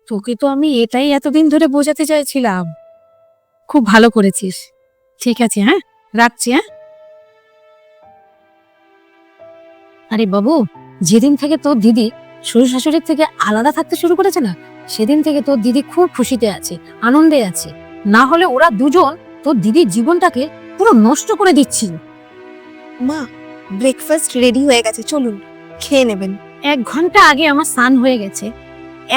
তোকে তো আমি এটাই এতদিন ধরে বোঝাতে চাইছিলাম। খুব ভালো করেছিস। ঠিক আছে, হ্যাঁ রাখছি। হ্যাঁ, আরে বাবু, যেদিন থেকে তোর দিদি শ্বশুর শাশুড়ির থেকে আলাদা থাকতে শুরু করেছে না, সেদিন থেকে তোর দিদি খুব খুশিতে আছে, আনন্দে আছে। না হলে ওরা দুজন তোর দিদির জীবনটাকে পুরো নষ্ট করে দিচ্ছিল। মা, ব্রেকফাস্ট রেডি হয়ে গেছে, চলুন খেয়ে নেবেন। 1 ঘন্টা আগে আমার স্নান হয়ে গেছে,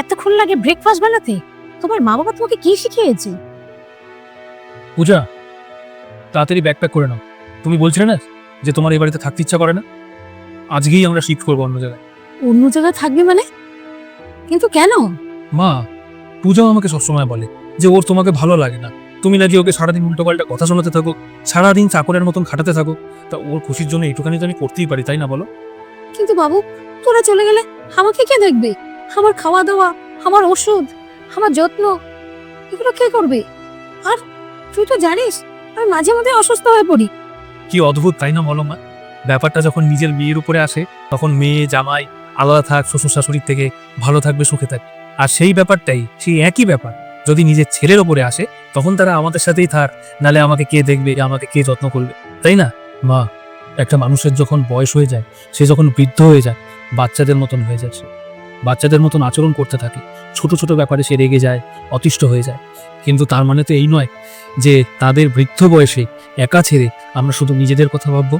এতক্ষণ লাগে ব্রেকফাস্ট বানাতে? তোমার মা বাবা তোমাকে কি শিখিয়েছে? পূজা, তাড়াতাড়ি ব্যাকপ্যাক করে নাও। তুমি বলছিলে না যে তোমার এই বাড়িতে থাকতে ইচ্ছা করে না? আজকেই আমরা শিফট করবো অন্য জায়গায়। অন্য জায়গায় থাকবি মানে? কিন্তু কেন? মা, পূজাও আমাকে সবসময় বলে যে ওর তোমাকে ভালো লাগে না, তুমি নাকি ওকে সারাদিন উল্টোপাল্টা কথা শোনাতে থাকো, সারাদিন চাকরের মতন খাটাতে থাকো। তা ওর খুশির জন্য এইটুখানি তো আমি করতেই পারি, তাই না বলো? কিন্তু বাবু, তোরা চলে গেলে আমাকে কে দেখবে? আমার খাওয়া দাওয়া, আমার ওষুধ, আমার যত্ন, এগুলো কে করবে? আর তুই তো জানিস আমি মাঝে মধ্যে অসুস্থ হয়ে পড়ি। কি অদ্ভুত, তাই না বলো মা? ব্যাপারটা যখন নিজের মেয়ের উপরে আসে, তখন মেয়ে জামাই আলাদা থাক শ্বশুর শাশুড়ির থেকে, ভালো থাকবে সুখে থাকবে। আর সেই ব্যাপারটাই, সেই একই ব্যাপার যদি নিজের ছেলের ওপরে আসে, তখন তারা আমাদের সাথেই থাক, নালে আমাকে কে দেখবে, আমাকে কে যত্ন করবে, তাই না? মা, একটা মানুষের যখন বয়স হয়ে যায়, সে যখন বৃদ্ধ হয়ে যায়, বাচ্চাদের মতন হয়ে যায়, সে বাচ্চাদের মতন আচরণ করতে থাকে, ছোট ছোট ব্যাপারে সে রেগে যায়, অতিষ্ঠ হয়ে যায়। কিন্তু তার মানে তো এই নয় যে তাদের বৃদ্ধ বয়সে একা ছেড়ে আমরা শুধু নিজেদের কথা ভাববো।